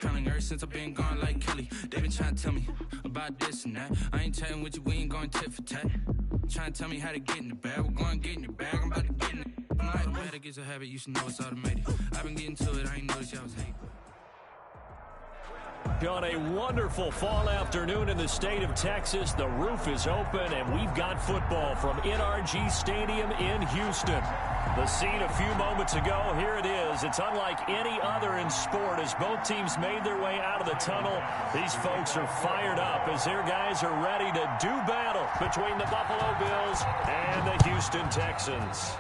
Counting ever since I've been gone like Kelly. They been trying to tell me about this and that. I ain't chatting with you, we ain't going tit for tat. Trying to tell me how to get in the bag. We're going to get in your bag, I'm about to get in it. I'm like, automatic is a habit, you should know it's automated. I've been getting to it, I ain't noticed y'all was hating. On a wonderful fall afternoon in the state of Texas, the roof is open and we've got football from NRG Stadium in Houston. The scene a few moments ago, here it is. It's unlike any other in sport as both teams made their way out of the tunnel. These folks are fired up as their guys are ready to do battle between the Buffalo Bills and the Houston Texans.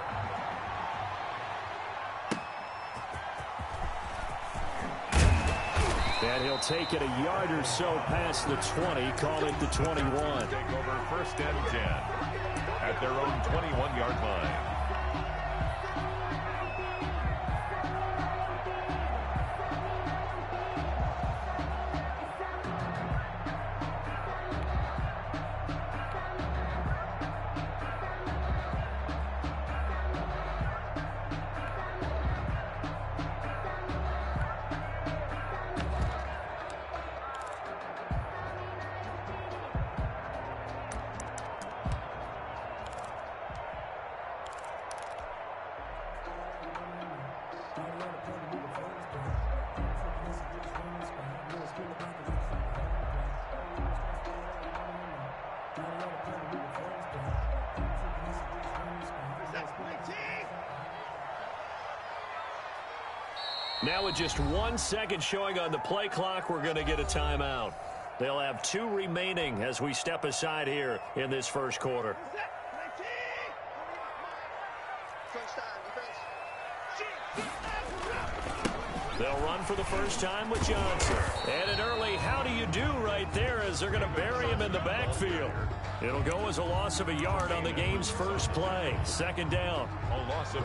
And he'll take it a yard or so past the 20, call it the 21. Take over first and 10 at their own 21-yard line. Now with just 1 second showing on the play clock, we're going to get a timeout. They'll have 2 remaining as we step aside here in this first quarter. They'll run for the first time with Johnson. And an early how do you do right there as they're going to bury him in the backfield. It'll go as a loss of a yard on the game's first play. Second down.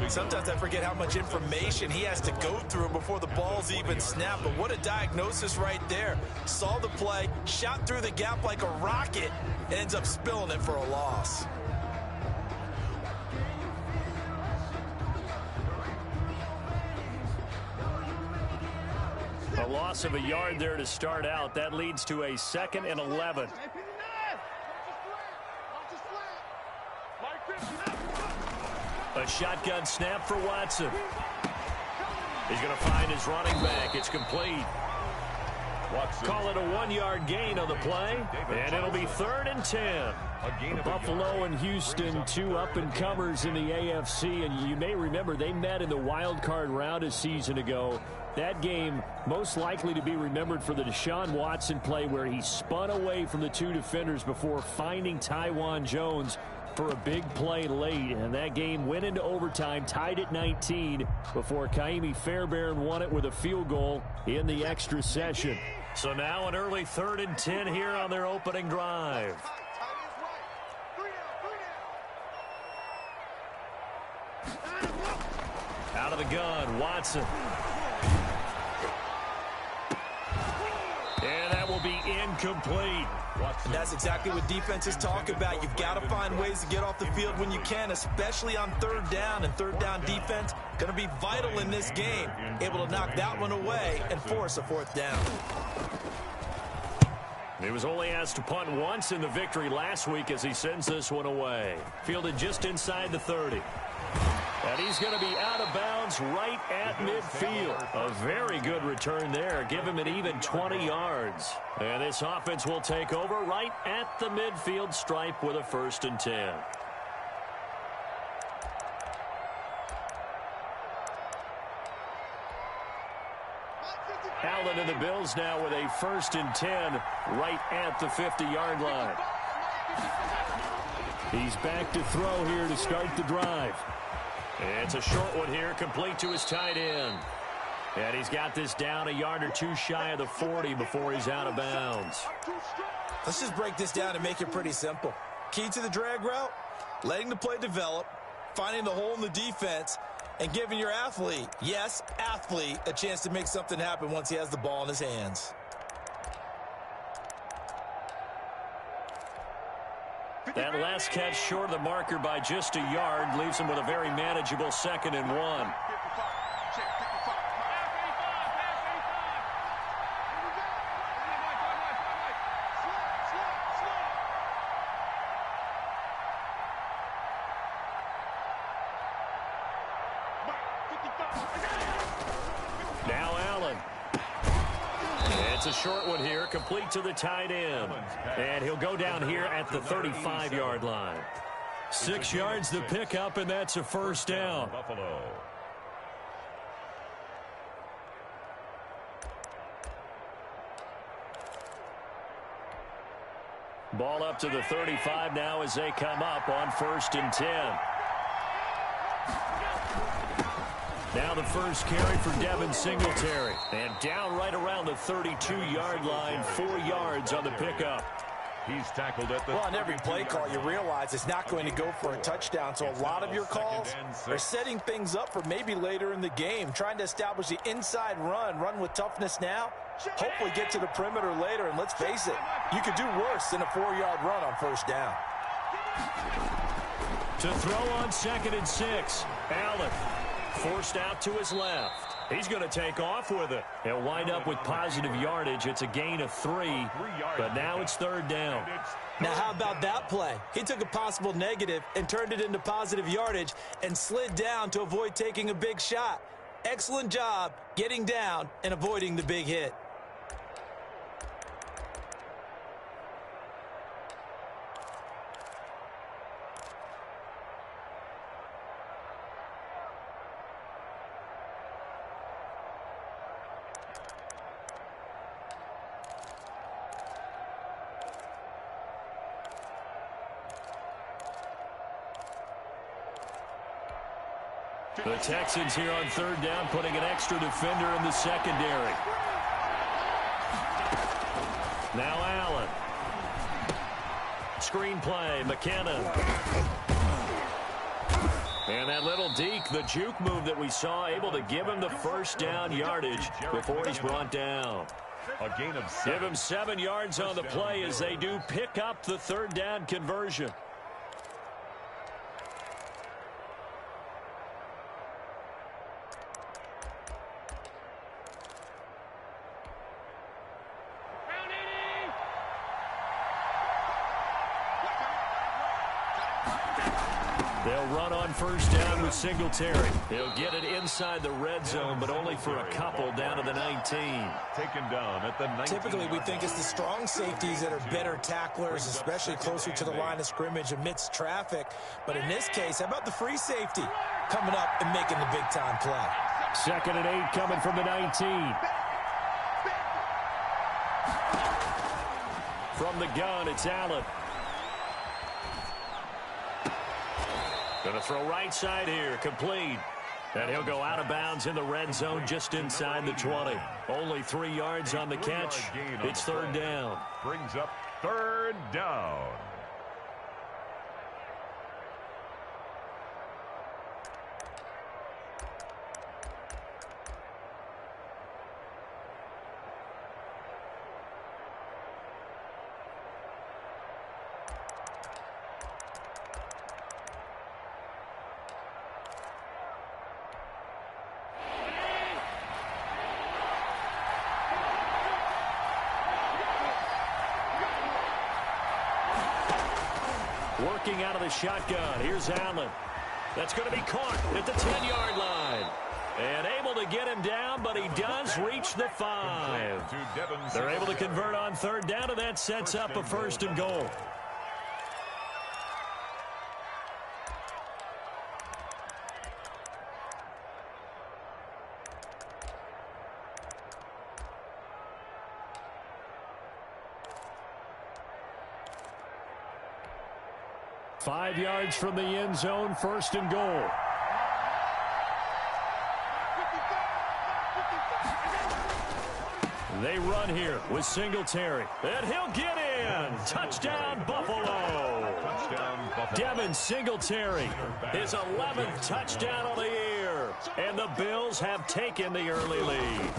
Sometimes I forget how much information he has to go through before the ball's even snapped. But what a diagnosis right there. Saw the play, shot through the gap like a rocket, and ends up spilling it for a loss. A loss of a yard there to start out. That leads to a 2nd and 11. A shotgun snap for Watson. He's going to find his running back. It's complete. Call it a 1-yard gain on the play, and it'll be 3rd and 10. Buffalo and Houston, 2 up-and-comers in the AFC, and you may remember they met in the wild card round a season ago. That game most likely to be remembered for the Deshaun Watson play where he spun away from the 2 defenders before finding Tywan Jones for a big play late, and that game went into overtime, tied at 19 before Kaimi Fairbairn won it with a field goal in the extra session. So now an early 3rd and 10 here on their opening drive. Out of the gun, Watson. And that will be incomplete. And that's exactly what defenses talk about. You've got to find ways to get off the field when you can, especially on 3rd down. And 3rd down defense going to be vital in this game. Able to knock that one away and force a 4th down. He was only asked to punt once in the victory last week as he sends this one away. Fielded just inside the 30. And he's going to be out of bounds right at midfield. A very good return there. Give him an even 20 yards. And this offense will take over right at the midfield stripe with a 1st and 10. Allen and the Bills now with a 1st and 10 right at the 50-yard line. He's back to throw here to start the drive. It's a short one here, complete to his tight end. And he's got this down a yard or 2 shy of the 40 before he's out of bounds. Let's just break this down and make it pretty simple. Key to the drag route, letting the play develop, finding the hole in the defense, and giving your athlete, yes, athlete, a chance to make something happen once he has the ball in his hands. That last catch short of the marker by just a yard leaves him with a very manageable 2nd and 1. It's a short one here, complete to the tight end. And he'll go down here at the 35-yard line. 6 yards to pick up, and that's a first down. Buffalo. Ball up to the 35 now as they come up on 1st and 10. Now the first carry for Devin Singletary. And down right around the 32-yard line, 4 yards on the pickup. He's tackled at the... Well, on every play call, you realize it's not going to go for a touchdown. So a lot of your calls are setting things up for maybe later in the game, trying to establish the inside run with toughness now, hopefully get to the perimeter later. And let's face it, you could do worse than a 4-yard run on 1st down. To throw on 2nd and 6, Allen forced out to his left. He's going to take off with it. He'll wind up with positive yardage. It's a gain of 3, but now it's 3rd down. Now, how about that play? He took a possible negative and turned it into positive yardage and slid down to avoid taking a big shot. Excellent job getting down and avoiding the big hit. The Texans here on 3rd down, putting an extra defender in the secondary. Now Allen. Screen play, McKenna. And that little deke, the juke move that we saw, able to give him the 1st down yardage before he's brought down. A gain of 7. Give him 7 yards on the play as they do pick up the 3rd down conversion. They'll run on 1st down with Singletary. He'll get it inside the red zone, but only for a couple down to the 19. Taken down at the 19. Typically, we think it's the strong safeties that are better tacklers, especially closer to the line of scrimmage amidst traffic. But in this case, how about the free safety coming up and making the big-time play? 2nd and 8 coming from the 19. From the gun, it's Allen. Going to throw right side here, complete. And he'll go out of bounds in the red zone just inside the 20. Only 3 yards on the catch. It's 3rd down. Brings up 3rd down. Working out of the shotgun. Here's Allen. That's going to be caught at the 10-yard line. And able to get him down, but he does reach the 5. They're able to convert on 3rd down, and that sets up a 1st and goal. Five yards from the end zone, 1st and goal. They run here with Singletary. And he'll get in. Touchdown, Buffalo. Touchdown, Buffalo. Devin Singletary, his 11th touchdown of the year. And the Bills have taken the early lead.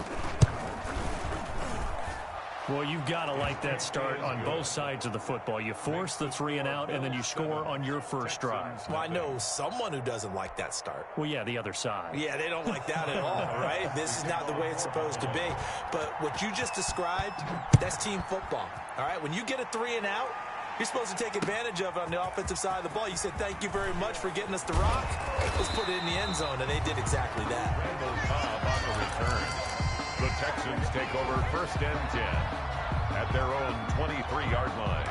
Well, you've got to like that start on both sides of the football. You force the 3 and out, and then you score on your first drive. Well, I know someone who doesn't like that start. Well, yeah, the other side. Yeah, they don't like that at all, right? This is not the way it's supposed to be. But what you just described, that's team football, all right? When you get a 3 and out, you're supposed to take advantage of it on the offensive side of the ball. You said, thank you very much for getting us the rock. Let's put it in the end zone, and they did exactly that. Randall Cobb on the return. The Texans take over 1st and 10 at their own 23-yard line.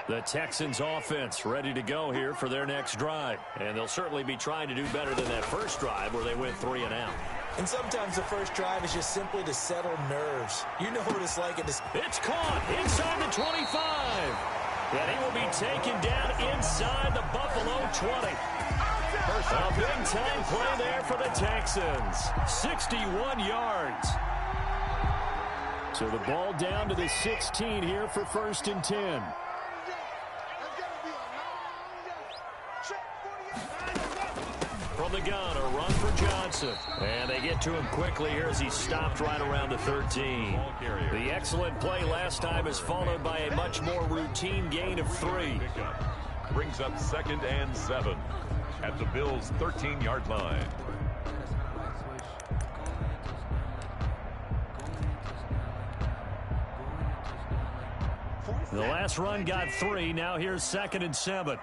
The Texans offense ready to go here for their next drive. And they'll certainly be trying to do better than that first drive where they went 3 and out. And sometimes the first drive is just simply to settle nerves. You know what it's like. It's caught inside the 25. And he will be taken down inside the Buffalo 20. A big-time play there for the Texans. 61 yards. So the ball down to the 16 here for 1st and 10. From the gun, a run for Johnson. And they get to him quickly here as he stopped right around the 13. The excellent play last time is followed by a much more routine gain of 3. Brings up 2nd and 7 at the Bills' 13-yard line. The last run got 3. Now here's 2nd and 7.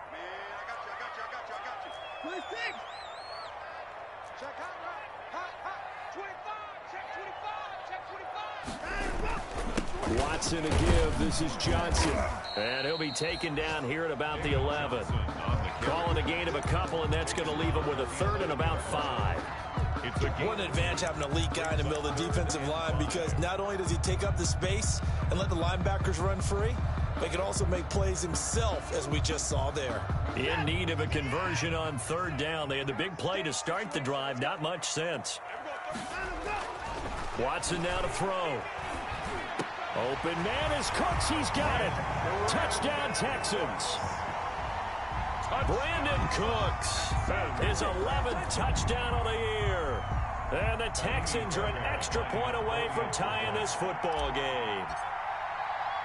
Watson to give. This is Johnson. And he'll be taken down here at about the 11. Calling a gain of a couple, and that's going to leave him with a 3rd and about 5. What an advantage having an elite guy in the middle of the defensive line, because not only does he take up the space and let the linebackers run free, but he can also make plays himself, as we just saw there. In need of a conversion on 3rd down. They had the big play to start the drive. Not much sense. Watson now to throw. Open man is Cooks. He's got it. Touchdown, Texans. Brandon Cooks, his 11th touchdown of the year. And the Texans are an extra point away from tying this football game.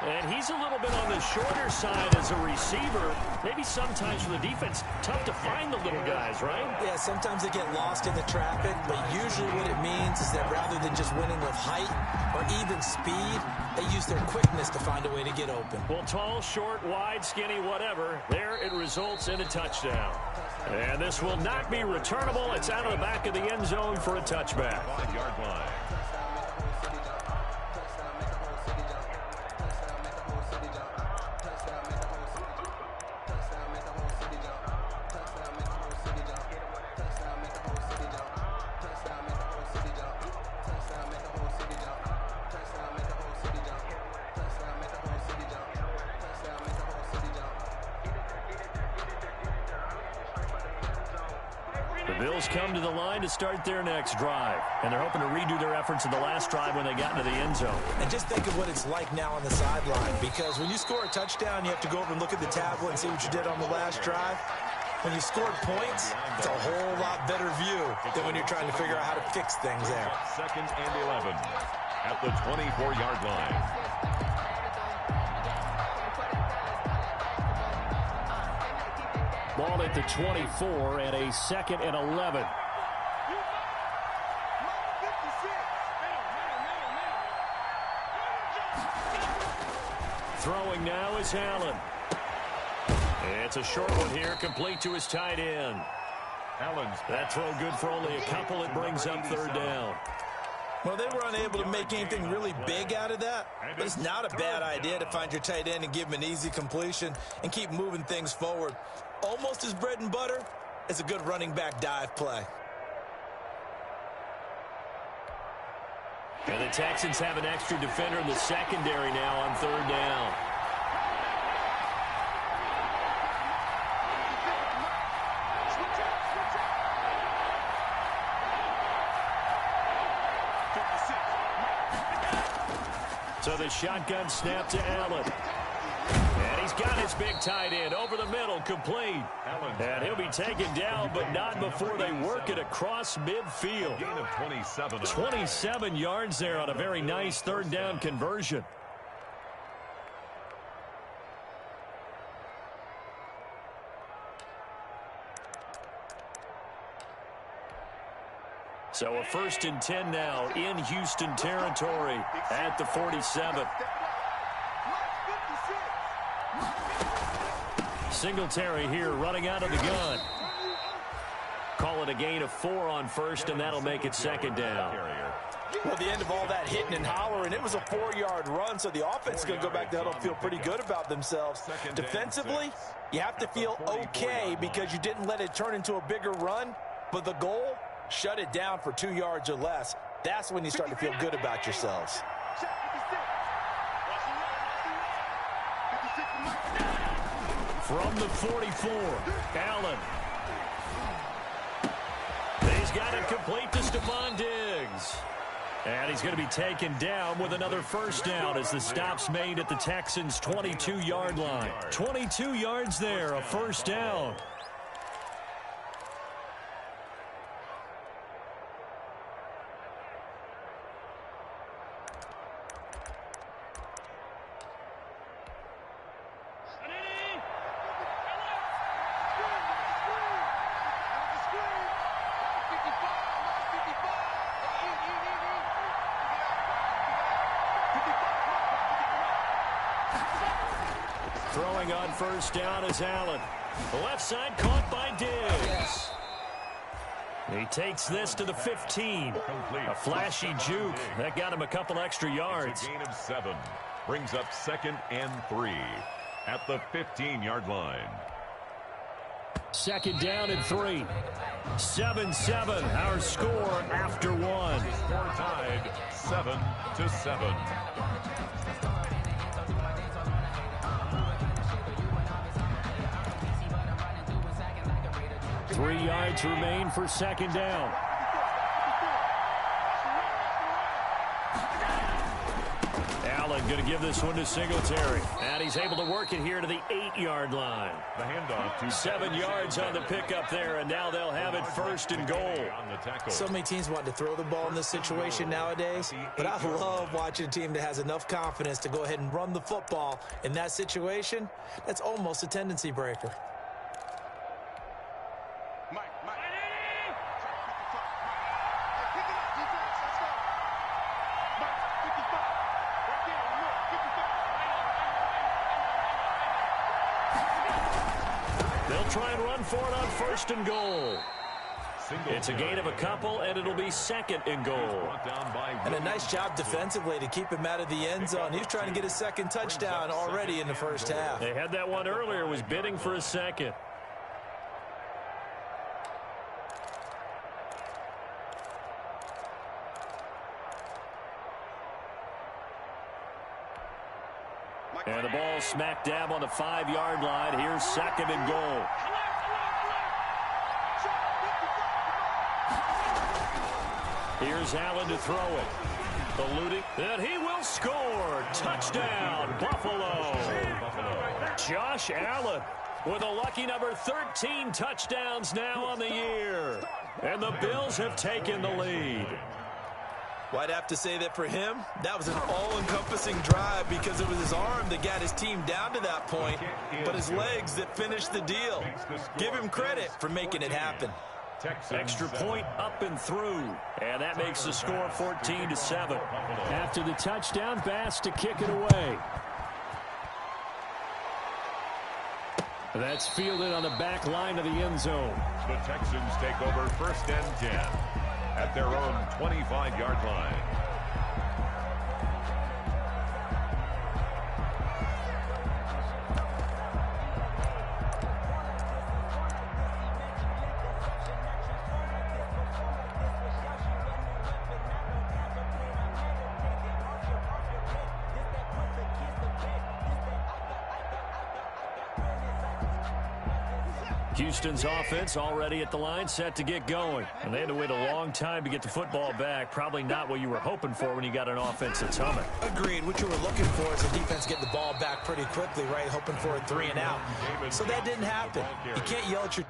And he's a little bit on the shorter side as a receiver. Maybe sometimes for the defense, tough to find the little guys, right? Yeah, sometimes they get lost in the traffic, but usually what it means is that rather than just winning with height or even speed, they use their quickness to find a way to get open. Well, tall, short, wide, skinny, whatever, there it results in a touchdown. And this will not be returnable. It's out of the back of the end zone for a touchback. 5-yard line. Bills come to the line to start their next drive. And they're hoping to redo their efforts in the last drive when they got into the end zone. And just think of what it's like now on the sideline, because when you score a touchdown, you have to go over and look at the tablet and see what you did on the last drive. When you scored points, it's a whole lot better view than when you're trying to figure out how to fix things there. 2nd and 11 at the 24-yard line. Ball at the 24 and a 2nd and 11. Throwing now is Allen. It's a short one here, complete to his tight end. Allen's that throw good for only a couple. It brings up 3rd down. Well, they were unable to make anything really big out of that, but it's not a bad idea to find your tight end and give him an easy completion and keep moving things forward. Almost as bread and butter as a good running back dive play. And the Texans have an extra defender in the secondary now on 3rd down. So the shotgun snap to Allen. And he's got his big tight end over the middle, complete. And he'll be taken down, but not before they work it across midfield. Gain of 27. 27 yards there on a very nice 3rd down conversion. So a 1st and 10 now in Houston territory at the 47. Singletary here running out of the gun. Call it a gain of 4 on 1st, and that'll make it 2nd down. Well, the end of all that hitting and hollering, it was a 4-yard run, so the offense is going to go back to huddle and feel pretty good about themselves. Defensively, you have to feel okay because you didn't let it turn into a bigger run, but the goal, shut it down for 2 yards or less. That's when you start to feel good about yourselves. From the 44, Allen. He's got it complete to Stephon Diggs. And he's going to be taken down with another 1st down as the stop's made at the Texans' 22-yard line. 22 yards there, a 1st down. Throwing on 1st down is Allen. The left side caught by Diggs. He takes this to the 15. A flashy juke. That got him a couple extra yards. It's a gain of 7. Brings up 2nd and 3 at the 15-yard line. 2nd down and 3. 7-7, our score after 1. Score tied 7-7. 3 yards remain for 2nd down. Allen going to give this one to Singletary. And he's able to work it here to the 8-yard line. The handoff to 7 yards on the pickup there, and now they'll have it 1st and goal. So many teams want to throw the ball in this situation nowadays, but I love watching a team that has enough confidence to go ahead and run the football. In that situation, that's almost a tendency breaker. They'll try and run for it on 1st and goal. It's a gain of a couple, and it'll be 2nd and goal. And a nice job defensively to keep him out of the end zone. He was trying to get his 2nd touchdown already in the 1st half. They had that one earlier, was bidding for a 2nd. And the ball smack dab on the 5-yard line. Here's 2nd and goal. Here's Allen to throw it. Eluding. And he will score. Touchdown, Buffalo. Josh Allen with a lucky number 13 touchdowns now on the year. And the Bills have taken the lead. Well, I'd have to say that for him, that was an all-encompassing drive because it was his arm that got his team down to that point, but his legs that finished the deal. Give him credit for making it happen. Extra point up and through, and that makes the score 14-7. After the touchdown, Bass to kick it away. That's fielded on the back line of the end zone. The Texans take over 1st and 10 at their own 25-yard line. Houston's offense already at the line, set to get going. And they had to wait a long time to get the football back. Probably not what you were hoping for when you got an offense that's humming. Agreed. What you were looking for is the defense getting the ball back pretty quickly, right? Hoping for a 3 and out. So that didn't happen. You can't yell at your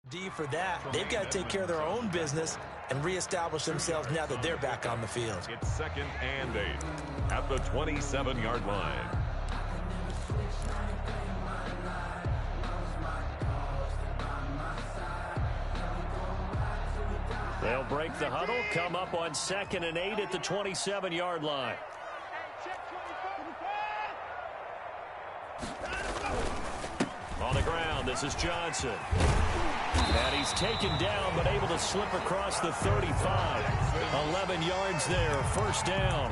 D for that. They've got to take care of their own business and reestablish themselves now that they're back on the field. It's 2nd and 8 at the 27-yard line. They'll break the huddle, come up on 2nd and 8 at the 27-yard line. On the ground, this is Johnson. And he's taken down, but able to slip across the 35. 11 yards there, first down.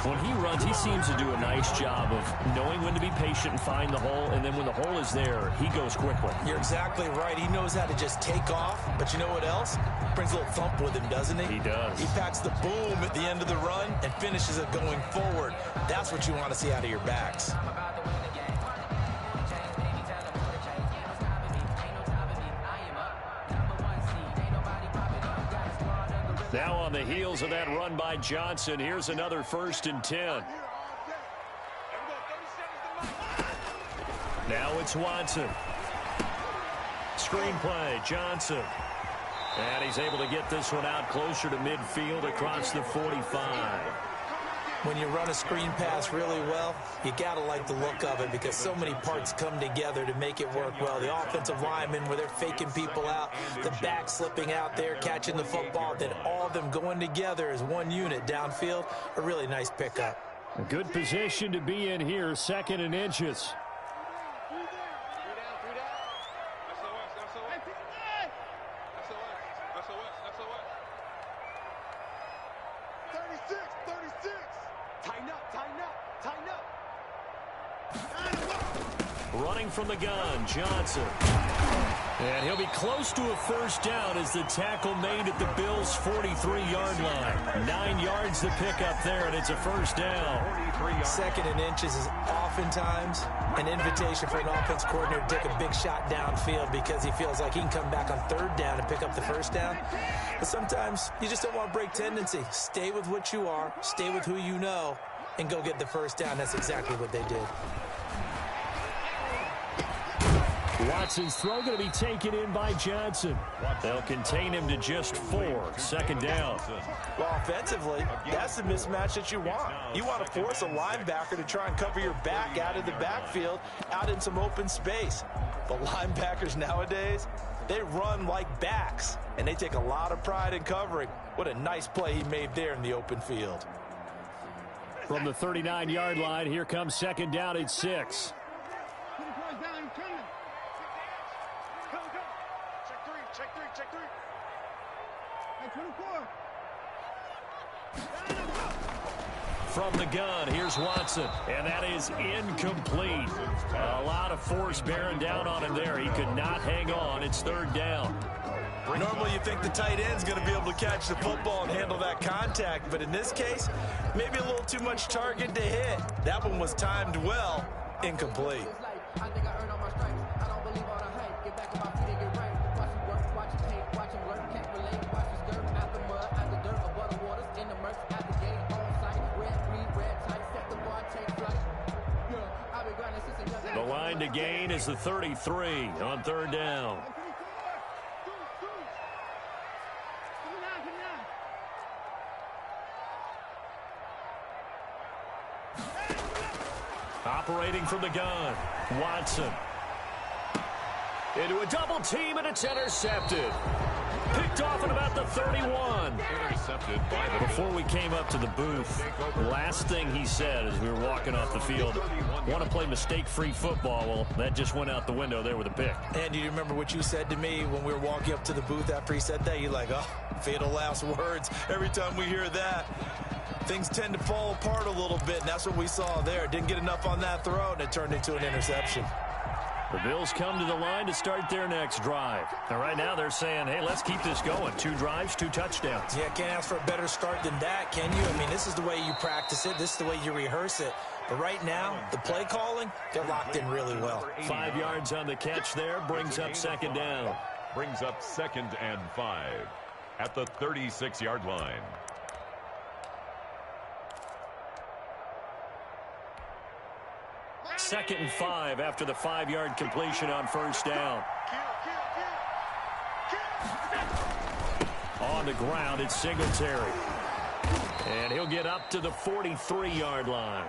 When he runs, he seems to do a nice job of knowing when to be patient and find the hole, and then when the hole is there, he goes quickly. You're exactly right. He knows how to just take off, but you know what else? Brings a little thump with him, doesn't he? He does. He packs the boom at the end of the run and finishes it going forward. That's what you want to see out of your backs. Now on the heels of that run by Johnson, here's another 1st and 10. Now it's Watson. Screenplay, Johnson. And he's able to get this one out closer to midfield across the 45. When you run a screen pass really well, you got to like the look of it because so many parts come together to make it work well. The offensive linemen, where they're faking people out, the back slipping out there, catching the football, then all of them going together as one unit downfield. A really nice pickup. A good position to be in here, 2nd and inches. Running from the gun, Johnson. And he'll be close to a first down as the tackle made at the Bills' 43-yard line. 9 yards to pick up there, and it's a first down. 2nd and inches is oftentimes an invitation for an offense coordinator to take a big shot downfield because he feels like he can come back on 3rd down and pick up the first down. But sometimes you just don't want to break tendency. Stay with what you are, stay with who you know, and go get the first down. That's exactly what they did. Watson's throw going to be taken in by Johnson. They'll contain him to just 4. 2nd down. Well, offensively, that's the mismatch that you want. You want to force a linebacker to try and cover your back out of the backfield, out in some open space. The linebackers nowadays, they run like backs, and they take a lot of pride in covering. What a nice play he made there in the open field. From the 39-yard line, here comes 2nd down at 6. From the gun, here's Watson, and that is incomplete. A lot of force bearing down on him there. He could not hang on. It's 3rd down. Normally you think the tight end's going to be able to catch the football and handle that contact, but in this case, maybe a little too much target to hit. That one was timed well, incomplete. The line to gain is the 33 on 3rd down. Operating from the gun, Watson. Into a double team, and it's intercepted. Picked off at about the 31. Intercepted by the Before we came up to the booth, the last thing he said as we were walking off the field, want to play mistake-free football. Well, that just went out the window there with a pick. And do you remember what you said to me when we were walking up to the booth after he said that? You're like, oh, fatal last words. Every time we hear that, things tend to fall apart a little bit, and that's what we saw there. Didn't get enough on that throw, and it turned into an interception. The Bills come to the line to start their next drive. And right now they're saying, hey, let's keep this going. 2 drives, 2 touchdowns. Yeah, can't ask for a better start than that, can you? I mean, this is the way you practice it. This is the way you rehearse it. But right now, the play calling, they're locked in really well. 5 yards on the catch there, brings up 2nd down. Brings up 2nd and 5 at the 36-yard line. Second and 5 after the 5-yard completion on first down. On the ground, it's Singletary. And he'll get up to the 43-yard line.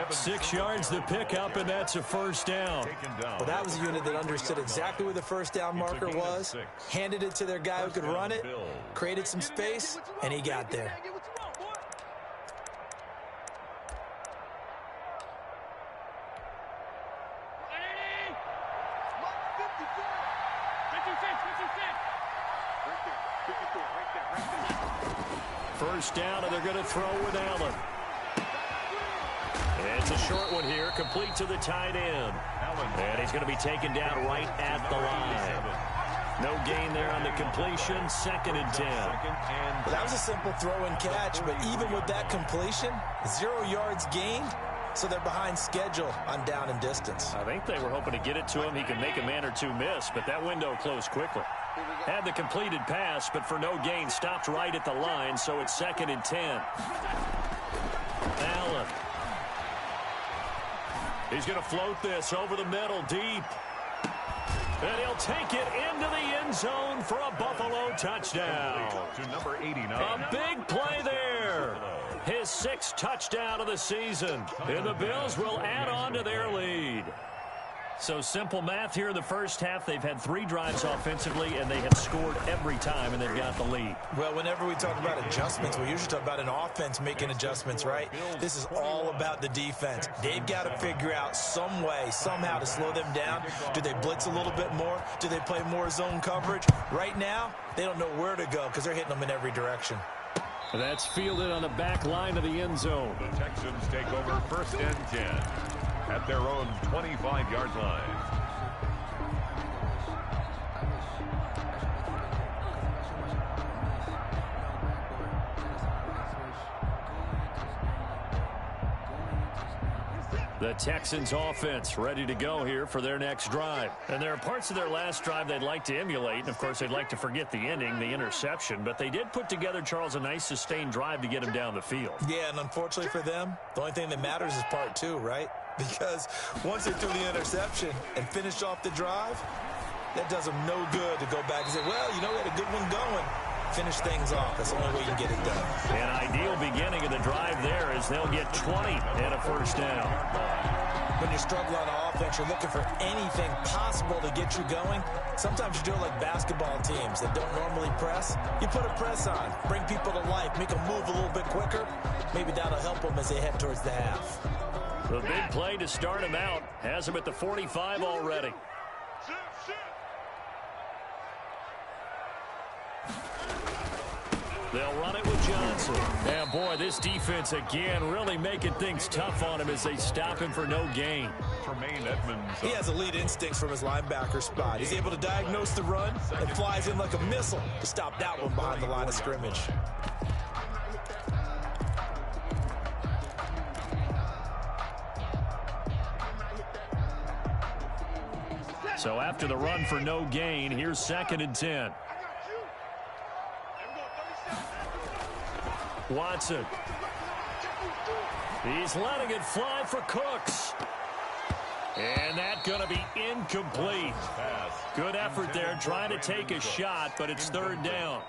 6 yards to pick up, and that's a first down. Well, that was a unit that understood exactly where the first down marker was, handed it to their guy who could run it, created some space, and he got there. First down, and they're going to throw with Allen. It's a short one here, complete to the tight end. And he's going to be taken down right at the line. No gain there on the completion, 2nd and 10. Well, that was a simple throw and catch, but even with that completion, 0 yards gained, so they're behind schedule on down and distance. I think they were hoping to get it to him. He could make a man or two miss, but that window closed quickly. Had the completed pass, but for no gain, stopped right at the line, so it's 2nd and 10. Allen. He's going to float this over the middle, deep. And he'll take it into the end zone for a Buffalo touchdown. To number 89. A big play there. His 6th touchdown of the season. And the Bills will add on to their lead. So simple math here in the first half. They've had 3 drives offensively, and they have scored every time, and they've got the lead. Well, whenever we talk about adjustments, we usually talk about an offense making adjustments, right? This is all about the defense. They've got to figure out some way, somehow to slow them down. Do they blitz a little bit more? Do they play more zone coverage? Right now, they don't know where to go because they're hitting them in every direction. That's fielded on the back line of the end zone. The Texans take over 1st and 10 at their own 25-yard line. The Texans offense ready to go here for their next drive. And there are parts of their last drive they'd like to emulate. And, of course, they'd like to forget the ending, the interception. But they did put together, Charles, a nice sustained drive to get him down the field. Yeah, and unfortunately for them, the only thing that matters is part 2, right? Because once they threw the interception and finished off the drive, that does them no good to go back and say, well, you know, we had a good one going. Finish things off. That's the only way you can get it done. An ideal beginning of the drive there is they'll get 20 and a first down. When you're struggling on offense, you're looking for anything possible to get you going. Sometimes you do it like basketball teams that don't normally press. You put a press on, bring people to life, make them move a little bit quicker. Maybe that'll help them as they head towards the half. The big play to start him out has him at the 45 already. They'll run it with Johnson. And, boy, this defense, again, really making things tough on him as they stop him for no gain. He has elite instincts from his linebacker spot. He's able to diagnose the run and flies in like a missile to stop that one behind the line of scrimmage. So after the run for no gain, here's 2nd and 10. Watson. He's letting it fly for Cooks. And that's going to be incomplete. Good effort there trying to take a shot, but it's 3rd down.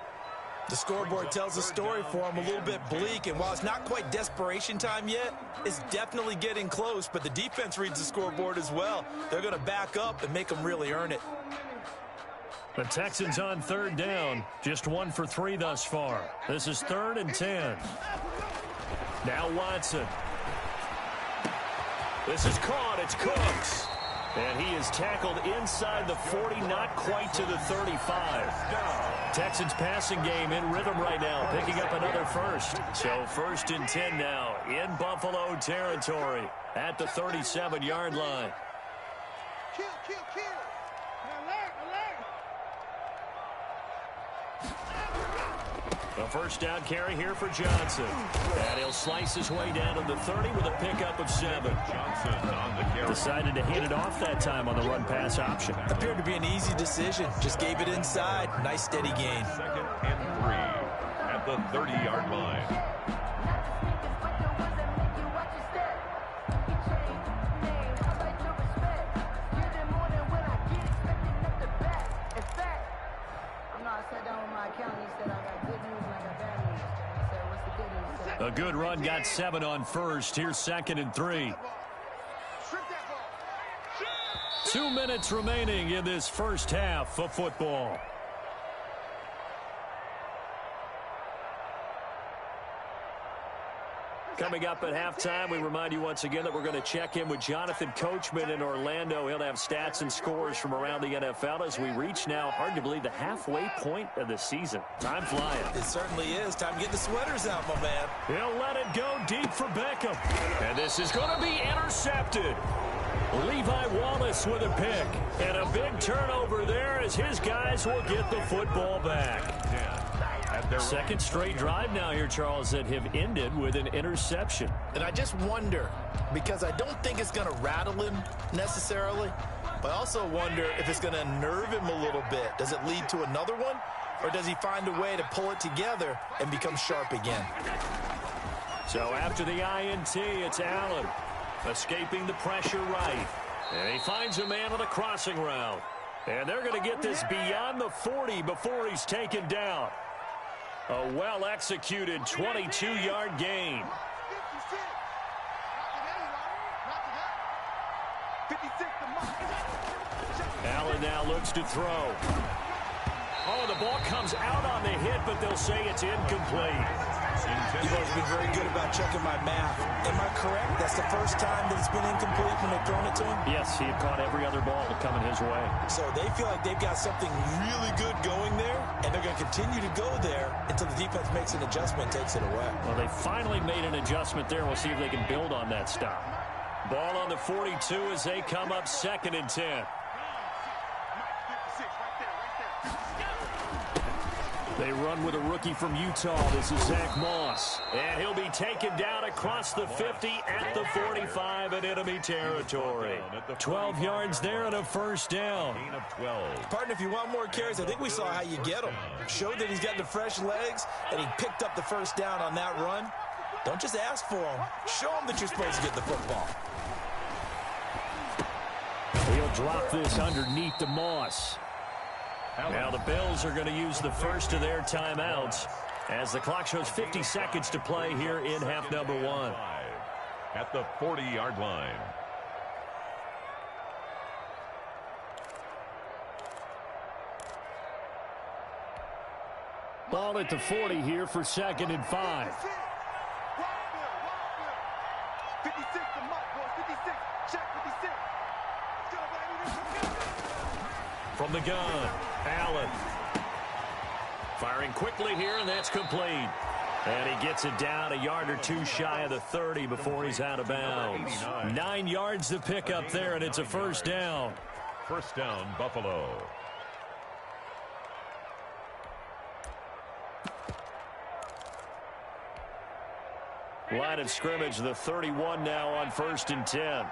The scoreboard tells a story for him, a little bit bleak, and while it's not quite desperation time yet, it's definitely getting close, but the defense reads the scoreboard as well. They're going to back up and make them really earn it. The Texans on 3rd down, just 1 for 3 thus far. This is 3rd and 10. Now Watson. This is caught. It's Cooks. And he is tackled inside the 40, not quite to the 35. Texans passing game in rhythm right now, picking up another first. So 1st and 10 now in Buffalo territory at the 37-yard line. A first down carry here for Johnson. And he'll slice his way down to the 30 with a pickup of 7. Johnson on the carry. Decided to hand it off that time on the run-pass option. Appeared to be an easy decision. Just gave it inside. Nice steady gain. 2nd and 3 at the 30-yard line. A good run, got 7 on first. Here's 2nd and 3. 2 minutes remaining in this first half of football. Coming up at halftime, we remind you once again that we're going to check in with Jonathan Coachman in Orlando. He'll have stats and scores from around the NFL as we reach now, hard to believe, the halfway point of the season. Time flying. It certainly is. Time to get the sweaters out, my man. He'll let it go deep for Beckham. And this is going to be intercepted. Levi Wallace with a pick. And a big turnover there as his guys will get the football back. Second straight drive now here, Charles, that have ended with an interception. And I just wonder, because I don't think it's going to rattle him necessarily, but I also wonder if it's going to nerve him a little bit. Does it lead to another one, or does he find a way to pull it together and become sharp again? So after the INT, it's Allen escaping the pressure right. And he finds a man on the crossing route. And they're going to get this beyond the 40 before he's taken down. A well-executed 22-yard gain. Allen now looks to throw. Oh, the ball comes out on the hit, but they'll say it's incomplete. You guys have been very good about checking my math. Am I correct? That's the first time that it's been incomplete when they've thrown it to him? Yes, he had caught every other ball coming his way. So they feel like they've got something really good going there, and they're going to continue to go there until the defense makes an adjustment and takes it away. Well, they finally made an adjustment there. We'll see if they can build on that stop. Ball on the 42 as they come up 2nd and 10. They run with a rookie from Utah. This is Zach Moss. And he'll be taken down across the 50 at the 45 in enemy territory. 12 yards there and a first down. Partner, if you want more carries, I think we saw how you get them. Showed that he's got the fresh legs, and he picked up the first down on that run. Don't just ask for them. Show them that you're supposed to get the football. He'll drop this underneath to Moss. Now the Bills are going to use the first of their timeouts as the clock shows 50 seconds to play here in half number 1. At the 40-yard line. Ball at the 40 here for 2nd and 5. From the gun, Allen. Firing quickly here, and that's complete. And he gets it down a yard or two shy of the 30 before he's out of bounds. 9 yards to pick up there, and it's a first down. First down, Buffalo. Line of scrimmage, the 31 now on 1st and 10.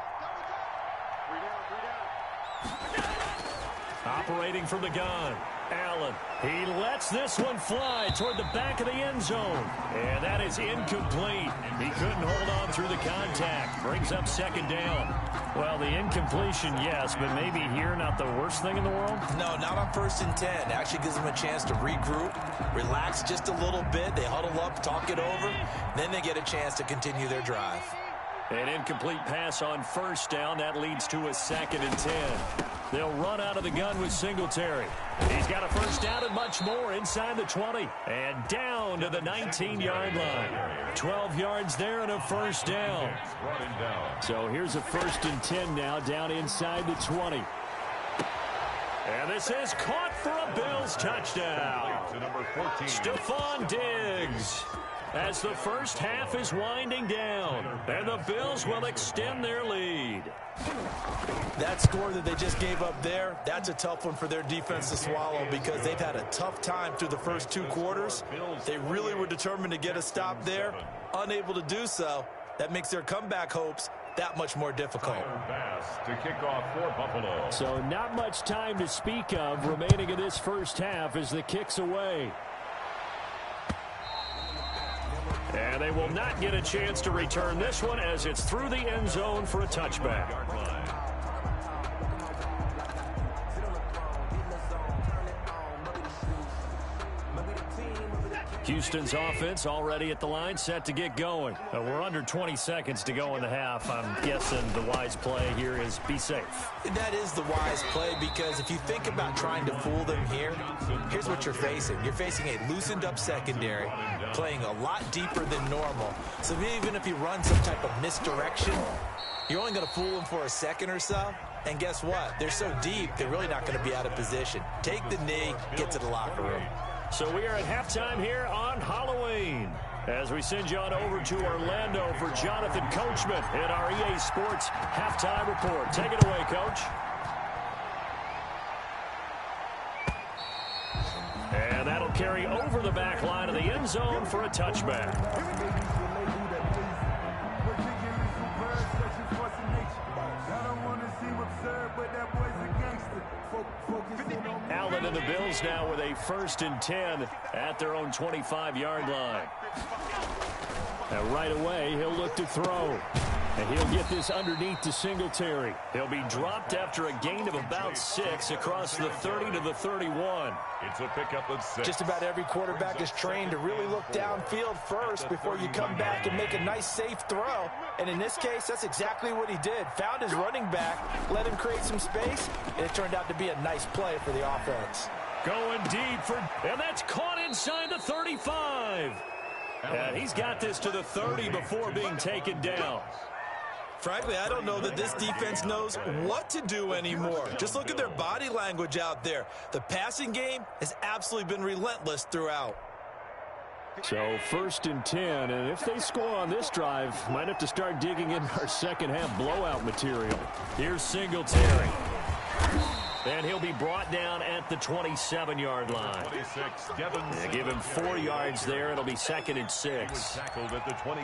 Operating from the gun, Allen. He lets this one fly toward the back of the end zone. And that is incomplete. He couldn't hold on through the contact. Brings up 2nd down. Well, the incompletion, yes, but maybe here not the worst thing in the world? No, not on 1st and 10. Actually gives them a chance to regroup, relax just a little bit. They huddle up, talk it over. Then they get a chance to continue their drive. An incomplete pass on 1st down. That leads to a 2nd and 10. They'll run out of the gun with Singletary. He's got a first down and much more inside the 20. And down to the 19-yard line. 12 yards there and a first down. So here's a 1st and 10 now down inside the 20. And this is caught for a Bills touchdown. Stephon Diggs. As the first half is winding down, and the Bills will extend their lead. That score that they just gave up there, that's a tough one for their defense to swallow because they've had a tough time through the first 2 quarters. They really were determined to get a stop there, unable to do so. That makes their comeback hopes that much more difficult. To kick off for Buffalo. So not much time to speak of remaining in this first half as the kick's away. And they will not get a chance to return this one as it's through the end zone for a touchback. Houston's offense already at the line, set to get going. We're under 20 seconds to go in the half. I'm guessing the wise play here is be safe. That is the wise play, because if you think about trying to fool them here, here's what you're facing. You're facing a loosened up secondary, playing a lot deeper than normal. So even if you run some type of misdirection, you're only going to fool them for a second or so. And guess what? They're so deep, they're really not going to be out of position. Take the knee, get to the locker room. So we are at halftime here on Halloween, as we send you on over to Orlando for Jonathan Coachman in our EA Sports Halftime Report. Take it away, Coach. And that'll carry over the back line of the end zone for a touchback. Allen and the Bills now with a 1st and 10 at their own 25-yard line. And right away, he'll look to throw. And he'll get this underneath to Singletary. He'll be dropped after a gain of about 6 across the 30 to the 31. It's a pickup of 6. Just about every quarterback is trained to really look downfield first before you come back and make a nice, safe throw. And in this case, that's exactly what he did. Found his running back, let him create some space, and it turned out to be a nice play for the offense. Going deep and that's caught inside the 35. And he's got this to the 30 before being taken down. Frankly, I don't know that this defense knows what to do anymore. Just look at their body language out there. The passing game has absolutely been relentless throughout. So 1st and 10, and if they score on this drive, might have to start digging in our second half blowout material. Here's Singletary. And he'll be brought down at the 27-yard line. 26, give him 4 yards there. It'll be 2nd and 6.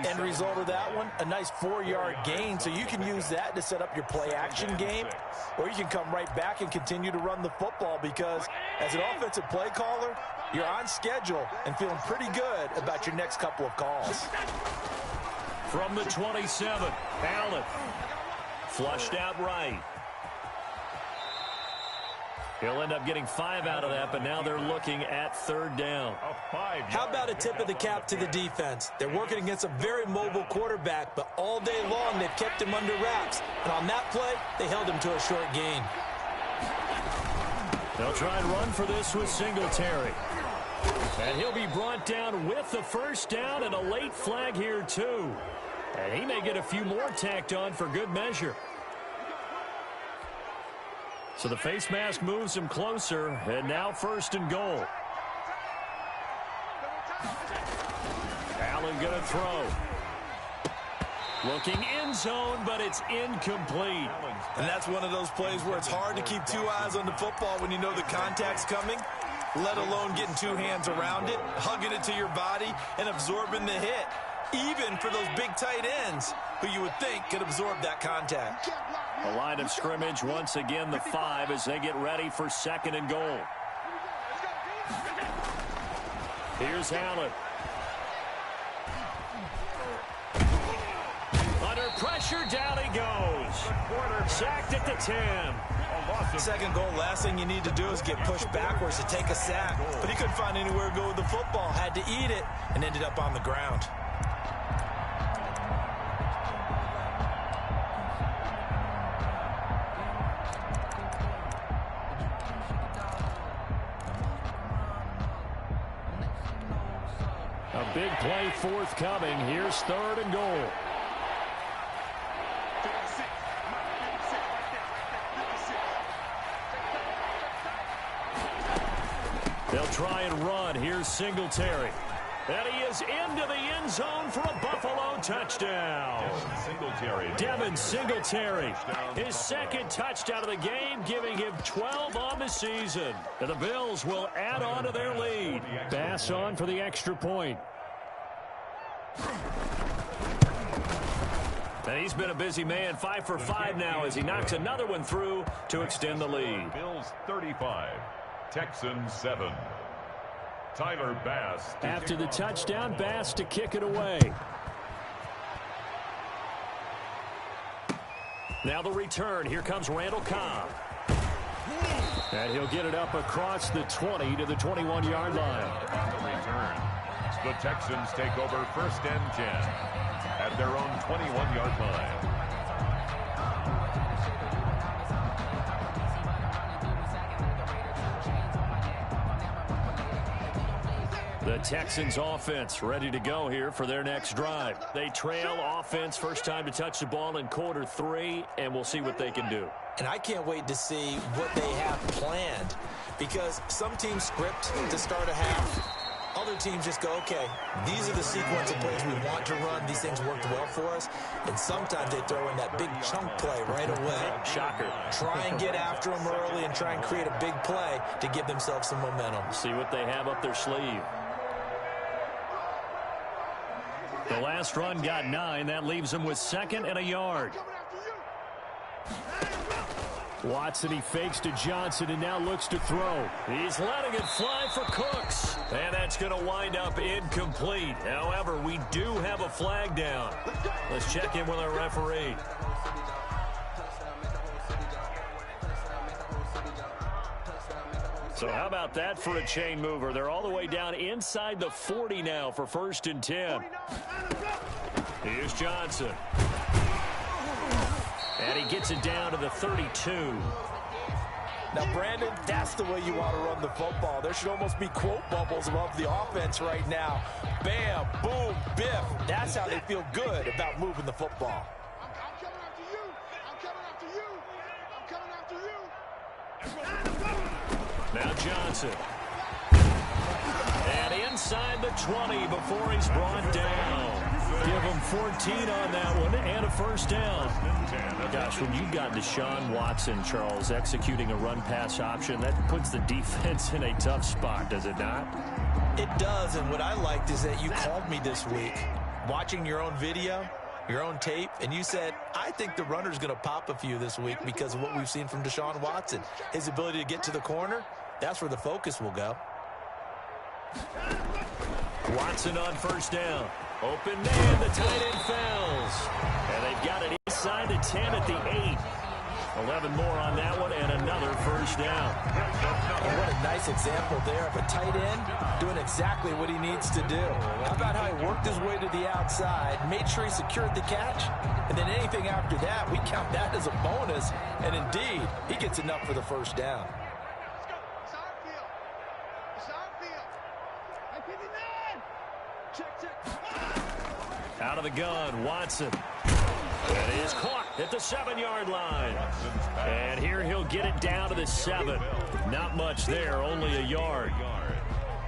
End result of that one, a nice 4-yard gain. So you can use that to set up your play-action game, or you can come right back and continue to run the football, because as an offensive play caller, you're on schedule and feeling pretty good about your next couple of calls. From the 27, Allen. Flushed out right. He'll end up getting 5 out of that, but now they're looking at 3rd down. How about a tip of the cap to the defense? They're working against a very mobile quarterback, but all day long they've kept him under wraps. And on that play, they held him to a short gain. They'll try and run for this with Singletary. And he'll be brought down with the 1st down and a late flag here, too. And he may get a few more tacked on for good measure. So the face mask moves him closer, and now 1st and goal. Allen going to throw. Looking end zone, but it's incomplete. And that's one of those plays where it's hard to keep 2 eyes on the football when you know the contact's coming, let alone getting 2 hands around it, hugging it to your body, and absorbing the hit, even for those big tight ends who you would think could absorb that contact. A line of scrimmage, once again, the 5 as they get ready for 2nd and goal. Here's Allen. Under pressure, down he goes. Sacked at the 10. 2nd goal, last thing you need to do is get pushed backwards to take a sack. But he couldn't find anywhere to go with the football, had to eat it, and ended up on the ground. A big play forthcoming. Here's 3rd and goal. They'll try and run. Here's Singletary. And he is into the end zone for a Buffalo touchdown. Devin Singletary. His 2nd touchdown of the game, giving him 12 on the season. And the Bills will add on to their lead. Bass on for the extra point. And he's been a busy man, 5 for 5 now as he knocks another one through to extend the lead. Bills 35, Texans 7. Tyler Bass. After the touchdown, Bass to kick it away. Now the return. Here comes Randall Cobb. And he'll get it up across the 20 to the 21-yard line. On the return, The Texans take over 1st and 10 at their own 21-yard line. The Texans offense ready to go here for their next drive. They trail offense, first time to touch the ball in quarter 3, and we'll see what they can do. And I can't wait to see what they have planned, because some teams script to start a half. Other teams just go, okay, these are the sequence of plays we want to run. These things worked well for us. And sometimes they throw in that big chunk play right away. Shocker. Try and get after them early and try and create a big play to give themselves some momentum. See what they have up their sleeve. The last run got 9. That leaves them with 2nd and a yard. Watson, he fakes to Johnson and now looks to throw. He's letting it fly for Cooks. And that's going to wind up incomplete. However, we do have a flag down. Let's check in with our referee. So how about that for a chain mover? They're all the way down inside the 40 now for 1st and 10. Here's Johnson. And he gets it down to the 32. Now, Brandon, that's the way you want to run the football. There should almost be quote bubbles above the offense right now. Bam, boom, biff. That's how they feel good about moving the football. I'm coming after you. I'm coming after you. I'm coming after you. Now Johnson. And inside the 20 before he's brought down. Give him 14 on that one and a 1st down. Gosh, when you've got Deshaun Watson, Charles, executing a run-pass option, that puts the defense in a tough spot, does it not? It does, and what I liked is that you called me this week, watching your own video, your own tape, and you said, I think the runner's going to pop a few this week because of what we've seen from Deshaun Watson. His ability to get to the corner, that's where the focus will go. Watson on 1st down. Open man, the tight end fails. And they've got it inside the 10 at the 8. 11 more on that one and another 1st down. And what a nice example there of a tight end doing exactly what he needs to do. How about how he worked his way to the outside, made sure he secured the catch, and then anything after that, we count that as a bonus. And indeed, he gets enough for the 1st down. Out of the gun, Watson. That is caught at the 7-yard line. And here he'll get it down to the 7. Not much there, only a yard.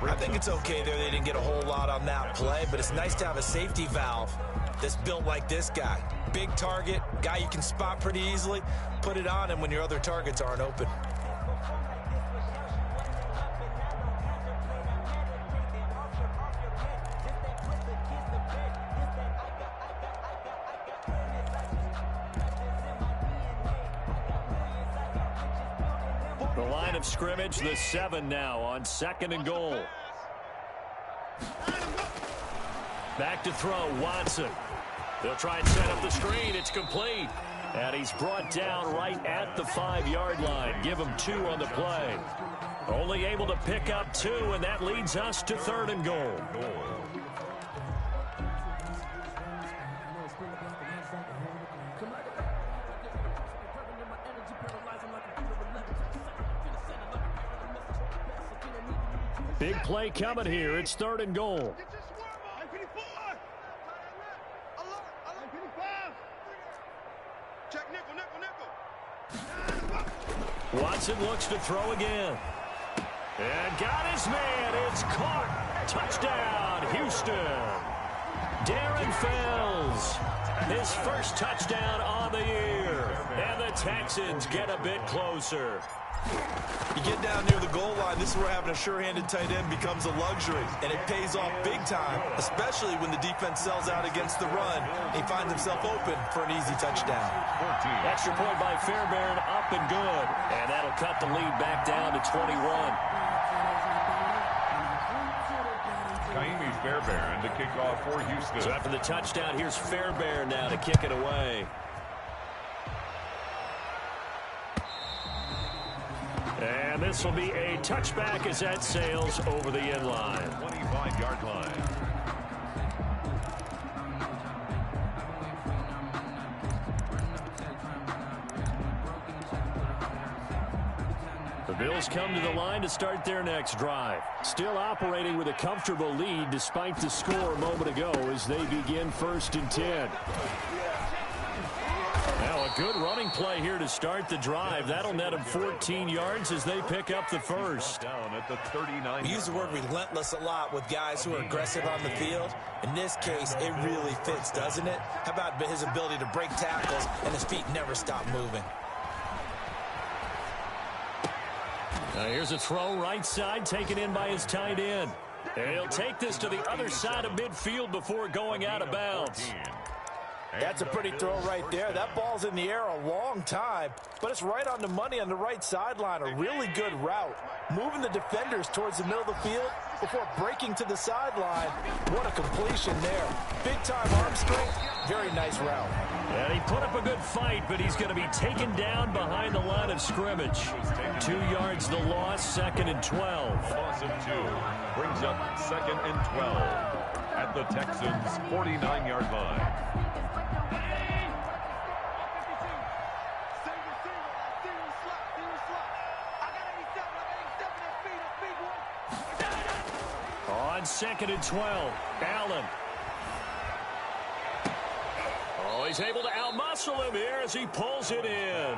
I think it's okay there. They didn't get a whole lot on that play, but it's nice to have a safety valve that's built like this guy. Big target, guy you can spot pretty easily. Put it on him when your other targets aren't open. The line of scrimmage, the 7 now on 2nd and goal. Back to throw, Watson. They'll try and set up the screen. It's complete. And he's brought down right at the 5-yard line. Give him 2 on the play. Only able to pick up 2, and that leads us to 3rd and goal. Big play coming here. It's 3rd and goal. Watson looks to throw again. And got his man. It's caught. Touchdown, Houston. Darren Fells. His 1st touchdown on the year. And the Texans get a bit closer. You get down near the goal line, this is where having a sure-handed tight end becomes a luxury, and it pays off big time, especially when the defense sells out against the run. He finds himself open for an easy touchdown. Extra point by Fairbairn, up and good, and that'll cut the lead back down to 21. Kaimi Fairbairn to kick off for Houston. So after the touchdown, here's Fairbairn now to kick it away. And this will be a touchback as that sails over the end line. 25-yard line. The Bills come to the line to start their next drive. Still operating with a comfortable lead despite the score a moment ago as they begin 1st and 10. Now a good running play here to start the drive. That'll net them 14 yards as they pick up the first. Down at the 39. We use the word relentless a lot with guys who are aggressive on the field. In this case, it really fits, doesn't it? How about his ability to break tackles and his feet never stop moving? Now here's a throw right side taken in by his tight end. And he'll take this to the other side of midfield before going out of bounds. That's a pretty throw right there. That ball's in the air a long time, but it's right on the money on the right sideline. A really good route. Moving the defenders towards the middle of the field before breaking to the sideline. What a completion there. Big-time arm strength. Very nice route. And he put up a good fight, but he's going to be taken down behind the line of scrimmage. 2 yards the loss, 2nd and 12. Loss of 2 brings up 2nd and 12 at the Texans' 49-yard line. On 2nd and 12, Allen. Oh, he's able to outmuscle him here as he pulls it in.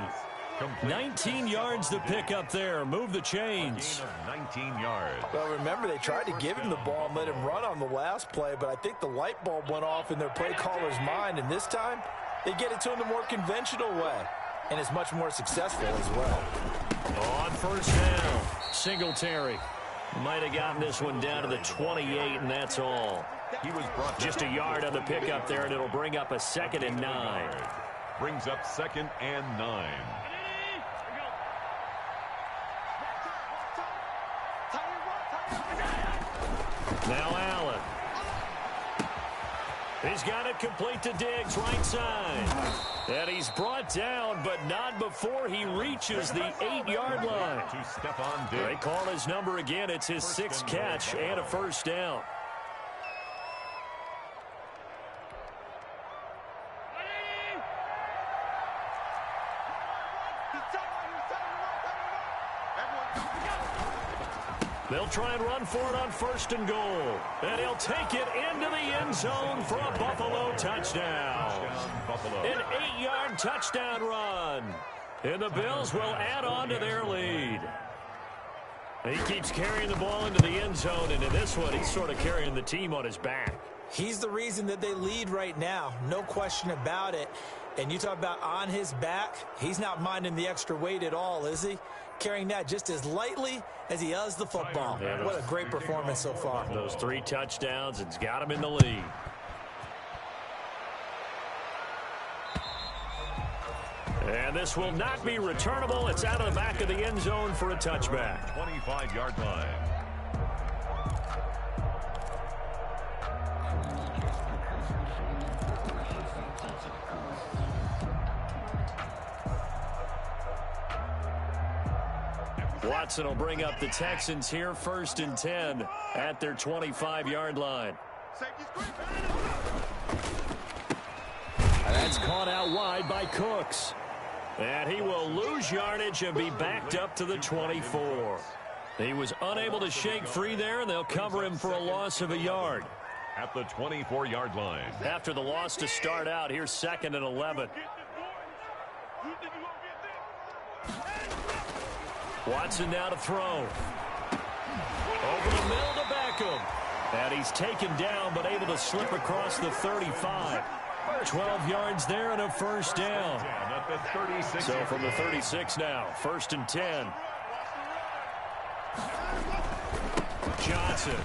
19 yards to pick up there. Move the chains. 19 yards. Well, remember, they tried to give him the ball and let him run on the last play, but I think the light bulb went off in their play caller's mind, and this time they get it to him the more conventional way, and it's much more successful as well. On 1st down, Singletary. Might have gotten this one down to the 28, and that's all. He was brought just a yard on the pickup there, and it'll bring up a 2nd and 9. Brings up 2nd and 9. Now Allen. He's got it complete to Diggs, right side. And he's brought down, but not before he reaches the 8-yard line. To Stephon Diggs. They call his number again. It's his 6th catch and a 1st down. They'll try and run for it on 1st and goal. And he'll take it into the end zone for a Buffalo touchdown. An 8-yard touchdown run. And the Bills will add on to their lead. He keeps carrying the ball into the end zone, and in this one, he's sort of carrying the team on his back. He's the reason that they lead right now. No question about it. And you talk about on his back, he's not minding the extra weight at all, is he? Carrying that just as lightly as he does the football. Yeah, what a great performance so far. Those 3 touchdowns, it's got him in the lead. And this will not be returnable. It's out of the back of the end zone for a touchback. 25-yard line. Watson will bring up the Texans here, 1st and 10 at their 25-yard line. That's caught out wide by Cooks. And he will lose yardage and be backed up to the 24. He was unable to shake free there, and they'll cover him for a loss of a yard. At the 24-yard line. After the loss to start out, here's 2nd and 11. Watson now to throw. Over the middle to Beckham. And he's taken down, but able to slip across the 35. 12 yards there and a 1st down. At the 36. So from the 36 now, 1st and 10. Johnson.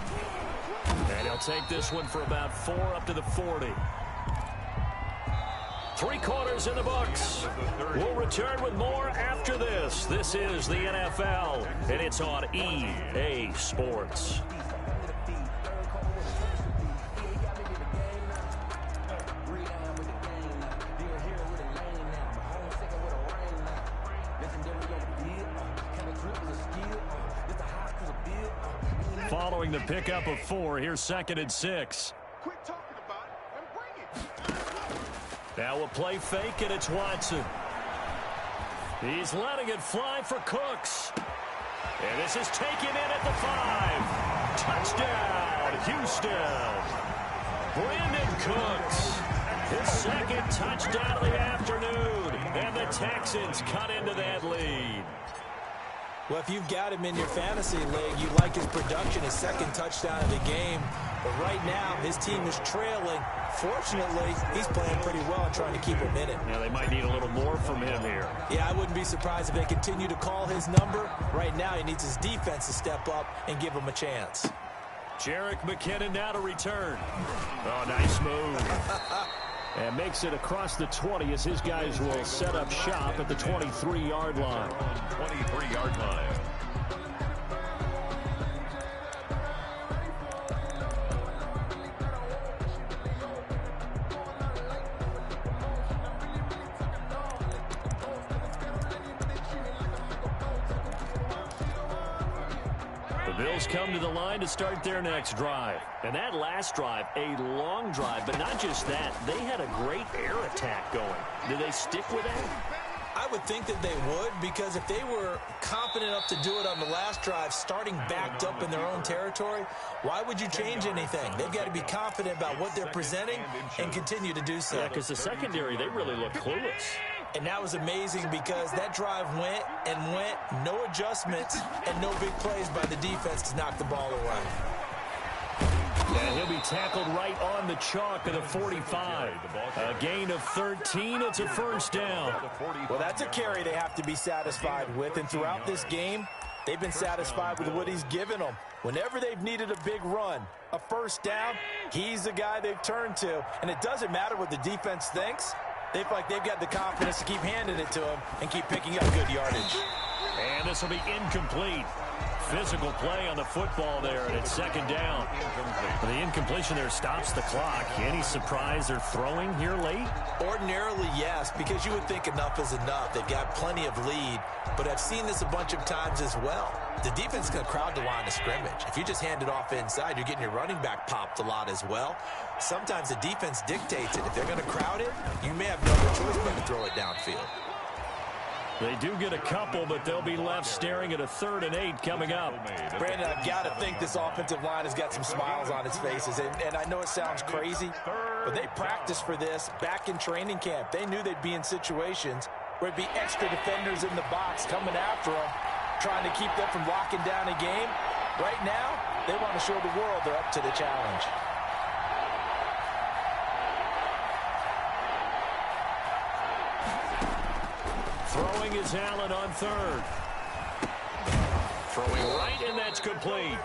And he'll take this one for about 4 up to the 40. 3 quarters in the books. We'll return with more after this. This is the NFL, and it's on EA Sports. Following the pickup of 4, here's 2nd and 6. Quit talking about it and bring it. Now we'll play fake, and it's Watson. He's letting it fly for Cooks. And this is taken in at the 5. Touchdown, Houston. Brandon Cooks, his second touchdown of the afternoon. And the Texans cut into that lead. Well, if you've got him in your fantasy league, you like his production, his second touchdown of the game. But right now, his team is trailing. Fortunately, he's playing pretty well and trying to keep him in it. Yeah, they might need a little more from him here. Yeah, I wouldn't be surprised if they continue to call his number. Right now, he needs his defense to step up and give him a chance. Jerick McKinnon now to return. Oh, nice move. And makes it across the 20 as his guys will set up shop at the 23-yard line. 23-yard line. The Bills come to the line to start their next drive. And that last drive, a long drive, but not just that. They had a great air attack going. Do they stick with that? I would think that they would, because if they were confident enough to do it on the last drive, starting backed up in their own territory, why would you change anything? They've got to be confident about what they're presenting and continue to do so. Yeah, because the secondary, they really look clueless. And that was amazing because that drive went and went, no adjustments, and no big plays by the defense to knock the ball away. And he'll be tackled right on the chalk of the 45. A gain of 13. It's a first down. Well, that's a carry they have to be satisfied with. And throughout this game, they've been satisfied with what he's given them. Whenever they've needed a big run, a first down, he's the guy they've turned to. And it doesn't matter what the defense thinks. They feel like they've got the confidence to keep handing it to him and keep picking up good yardage. And this will be incomplete. Physical play on the football there, and it's second down. The incompletion there stops the clock. Any surprise they're throwing here late? Ordinarily, yes, because you would think enough is enough. They've got plenty of lead, but I've seen this a bunch of times as well. The defense is going to crowd the line of scrimmage. If you just hand it off inside, you're getting your running back popped a lot as well. Sometimes the defense dictates it. If they're going to crowd it, you may have no other choice but to throw it downfield. They do get a couple, but they'll be left staring at a 3rd and 8 coming up. Brandon, I've got to think this offensive line has got some smiles on its faces. And I know it sounds crazy, but they practiced for this back in training camp. They knew they'd be in situations where it'd be extra defenders in the box coming after them, trying to keep them from locking down a game. Right now, they want to show the world they're up to the challenge. Throwing is Allen on 3rd. Throwing right, and that's complete.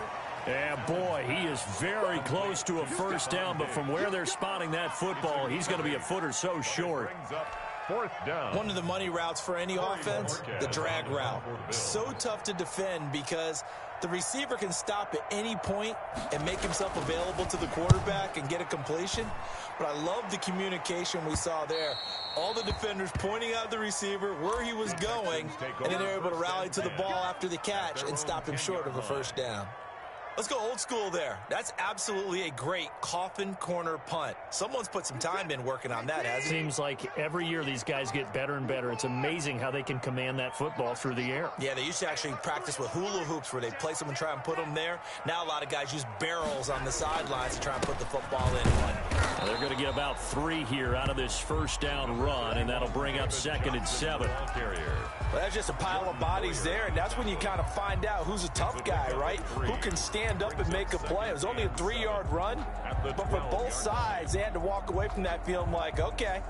And boy, he is very close to a first down, but from where they're spotting that football, he's going to be a foot or so short. 4th down. One of the money routes for any offense, the drag route. So tough to defend because the receiver can stop at any point and make himself available to the quarterback and get a completion. But I love the communication we saw there. All the defenders pointing out the receiver where he was going, and then they're able to rally to the ball after the catch and stop him short of a first down. Let's go old school there. That's absolutely a great coffin corner punt. Someone's put some time in working on that, hasn't it? Seems like every year these guys get better and better. It's amazing how they can command that football through the air. Yeah, they used to actually practice with hula hoops where they place them and try and put them there. Now a lot of guys use barrels on the sidelines to try and put the football in one. Well, they're going to get about 3 here out of this first down run, and that'll bring up 2nd and 7. Well, that's just a pile of bodies there, and that's when you kind of find out who's a tough guy, right? Who can stand up and make a play. It was only a 3-yard run, but for both sides, they had to walk away from that feeling like, okay,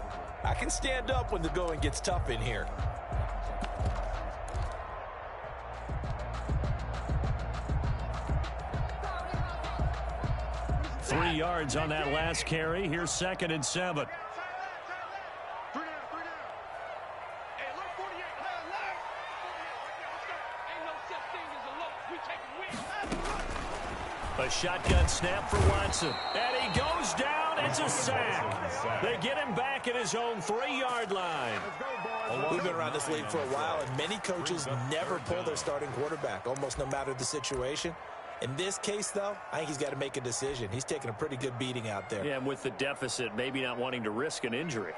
I can stand up when the going gets tough in here. Three yards on that last carry. Here's 2nd and 7. A shotgun snap for Watson. And he goes down. It's a sack. They get him back at his own 3-yard line. We've been around this league for a while, and many coaches never pull their starting quarterback, almost no matter the situation. In this case, though, I think he's got to make a decision. He's taking a pretty good beating out there. Yeah, and with the deficit, maybe not wanting to risk an injury.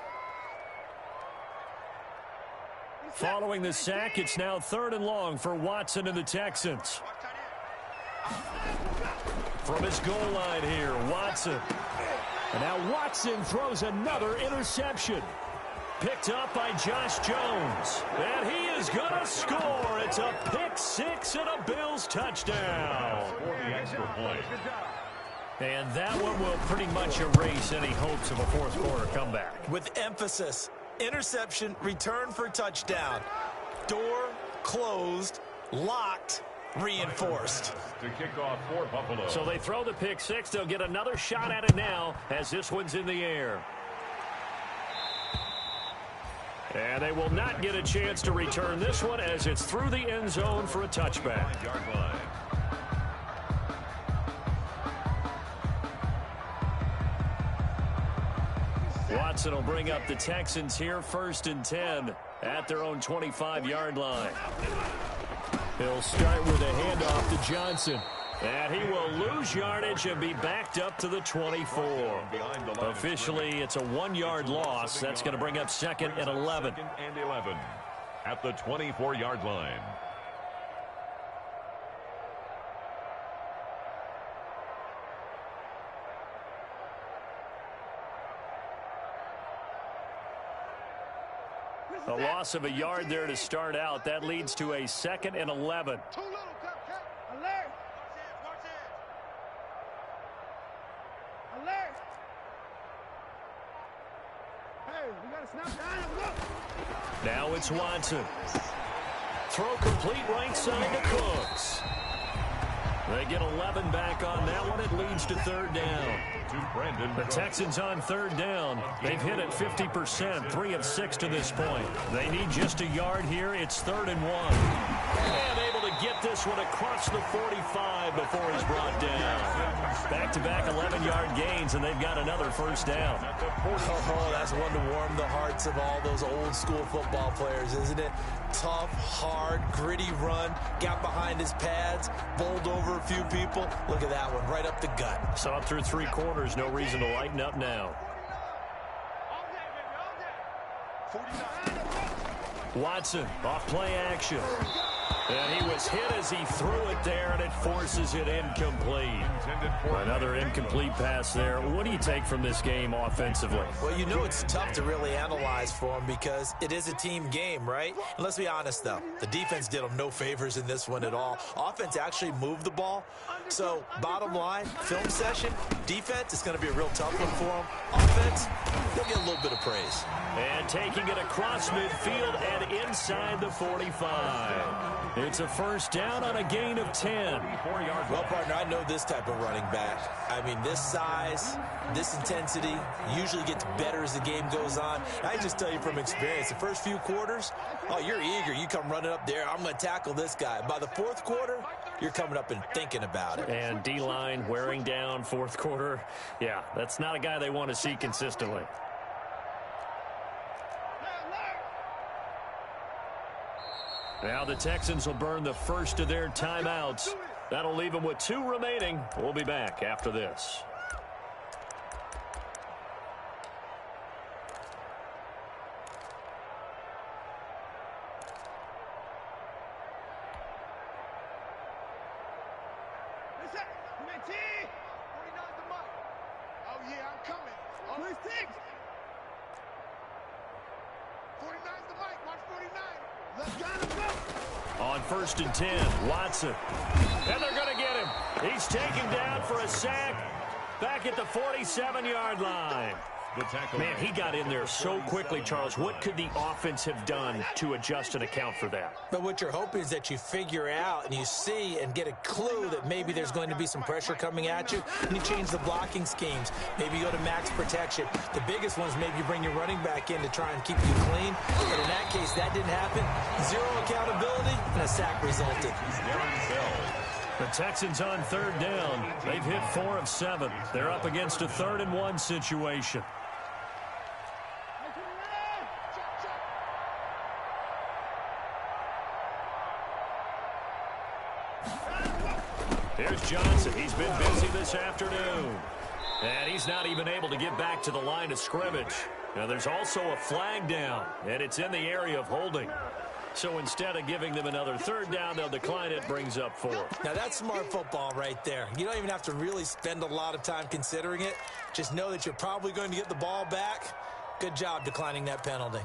Following the sack, it's now 3rd and long for Watson and the Texans. From his goal line here, Watson. And now Watson throws another interception. Picked up by Josh Jones. And he is going to score. It's a pick six and a Bills touchdown. For the extra point. And that one will pretty much erase any hopes of a fourth quarter comeback. With emphasis, interception, return for touchdown. Door closed, locked, reinforced. To kick off for Buffalo. So they throw the pick six. They'll get another shot at it now as this one's in the air. And they will not get a chance to return this one as it's through the end zone for a touchback. 9-yard line. Watson will bring up the Texans here 1st and 10 at their own 25-yard line. He'll start with a handoff to Johnson. And he will lose yardage and be backed up to the 24. Officially, it's a 1-yard loss. That's going to bring up 2nd and 11. 2nd and 11 at the 24-yard line. A loss of a yard there to start out. That leads to a 2nd and 11. Too little, Cupcake. Alert. Alert. Hey, we got to snap down. Look. Now it's Watson. Throw complete right side to Cooks. They get 11 back on that one. It leads to 3rd down. The Texans on 3rd down. They've hit it 50%, 3 of 6 to this point. They need just a yard here. It's 3rd and 1. And able to get this one across the 45 before he's brought down. Back-to-back 11-yard gains, and they've got another 1st down. Oh, that's one to warm the hearts of all those old-school football players, isn't it? Tough, hard, gritty run. Got behind his pads, bowled over a few people. Look at that one, right up the gut. Saw it through 3 quarters. No reason to lighten up now. Watson, off play action. And he was hit as he threw it there, and it forces it incomplete. Another incomplete pass there. What do you take from this game offensively? Well, you know it's tough to really analyze for him because it is a team game, right? And let's be honest, though. The defense did them no favors in this one at all. Offense actually moved the ball. So, bottom line, film session, defense is going to be a real tough one for them. Offense, they'll get a little bit of praise. And taking it across midfield and inside the 45. It's a 1st down on a gain of 10. Well, partner, I know this type of running back. I mean, this size, this intensity usually gets better as the game goes on. I just tell you from experience, the first few quarters, oh, you're eager. You come running up there, I'm going to tackle this guy. By the 4th quarter, you're coming up and thinking about it. And D-line wearing down 4th quarter. Yeah, that's not a guy they want to see consistently. Now the Texans will burn the first of their timeouts. That'll leave them with 2 remaining. We'll be back after this. Oh, yeah, I'm coming. Oh, where's Tiggs? 49's the mic. Watch 49. Let's go. On 1st and 10, Watson. And they're going to get him. He's taken down for a sack back at the 47-yard line. Man, he got in there so quickly, Charles. What could the offense have done to adjust and account for that? But what you're hoping is that you figure out and you see and get a clue that maybe there's going to be some pressure coming at you, and you change the blocking schemes. Maybe you go to max protection. The biggest ones, maybe you bring your running back in to try and keep you clean. But in that case, that didn't happen. 0 accountability, and a sack resulted. The Texans on 3rd down. They've hit 4 of 7. They're up against a 3rd and 1 situation. Here's Johnson. He's been busy this afternoon. And he's not even able to get back to the line of scrimmage. Now there's also a flag down, and it's in the area of holding. So instead of giving them another third down, they'll decline it, brings up 4. Now that's smart football right there. You don't even have to really spend a lot of time considering it. Just know that you're probably going to get the ball back. Good job declining that penalty.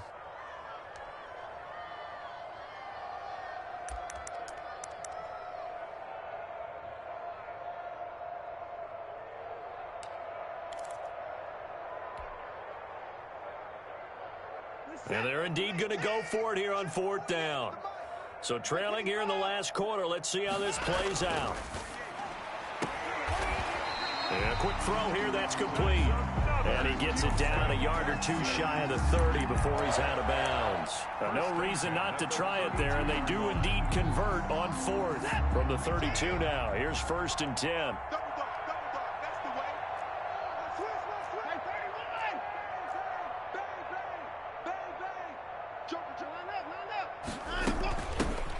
And they're indeed going to go for it here on 4th down. So trailing here in the last quarter, let's see how this plays out. And a quick throw here, that's complete. And he gets it down a yard or 2 shy of the 30 before he's out of bounds. No reason not to try it there, and they do indeed convert on 4th from the 32 now. Here's 1st and 10.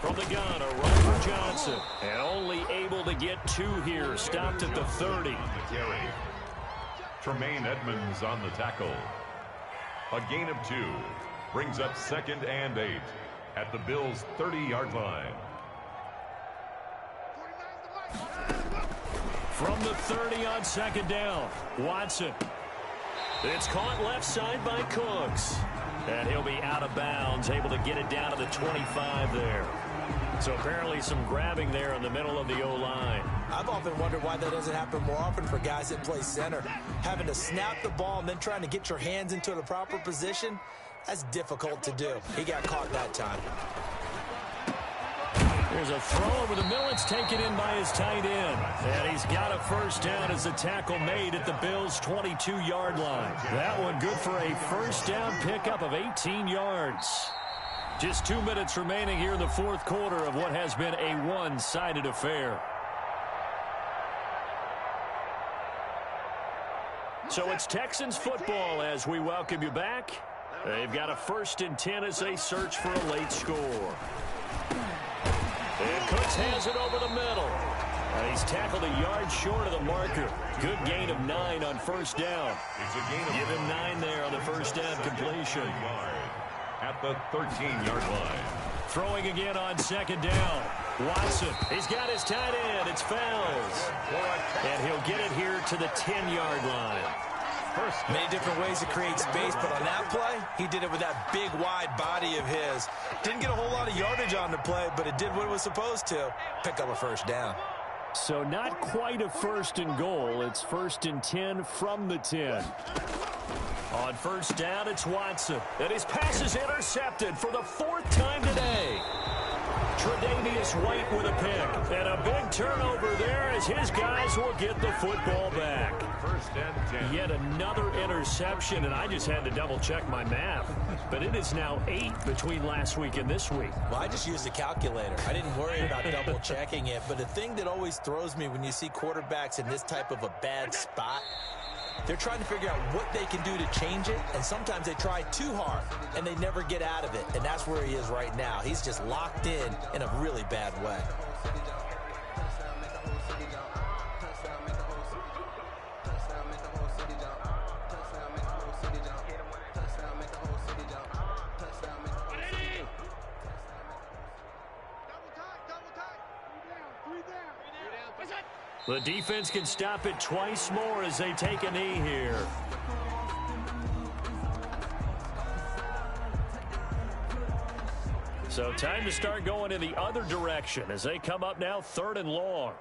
From the gun, a run for Johnson. And only able to get 2 here. Stopped at the 30. Tremaine Edmonds on the tackle. A gain of 2 brings up 2nd and 8 at the Bills' 30-yard line. From the 30 on 2nd down, Watson. It's caught left side by Cooks. And he'll be out of bounds, able to get it down to the 25 there. So apparently some grabbing there in the middle of the O-line. I've often wondered why that doesn't happen more often for guys that play center. Having to snap the ball and then trying to get your hands into the proper position, that's difficult to do. He got caught that time. There's a throw over the middle. It's taken in by his tight end. And he's got a 1st down as the tackle made at the Bills' 22-yard line. That one good for a 1st down pickup of 18 yards. Just 2 minutes remaining here in the 4th quarter of what has been a one-sided affair. So it's Texans football as we welcome you back. They've got a 1st and 10 as they search for a late score. And Cooks has it over the middle. And he's tackled a yard short of the marker. Good gain of 9 on 1st down. It's a gain of Give him 9 there on the 1st down completion. At the 13-yard line. Throwing again on 2nd down. Watson, he's got his tight end. It's Fells. And he'll get it here to the 10-yard line. Many different ways to create space, but on that play, he did it with that big, wide body of his. Didn't get a whole lot of yardage on the play, but it did what it was supposed to. Pick up a 1st down. So not quite a 1st and goal. It's 1st and 10 from the 10. On 1st down, it's Watson. And his pass is intercepted for the 4th time today. Tre'Davious White with a pick. And a big turnover there as his guys will get the football back. 1st and 10. Yet another interception, and I just had to double-check my math. But it is now 8 between last week and this week. Well, I just used a calculator. I didn't worry about double-checking it. But the thing that always throws me when you see quarterbacks in this type of a bad spot, they're trying to figure out what they can do to change it, and sometimes they try too hard, and they never get out of it, and that's where he is right now. He's just locked in a really bad way. The defense can stop it twice more as they take a knee here. So time to start going in the other direction as they come up now 3rd and long.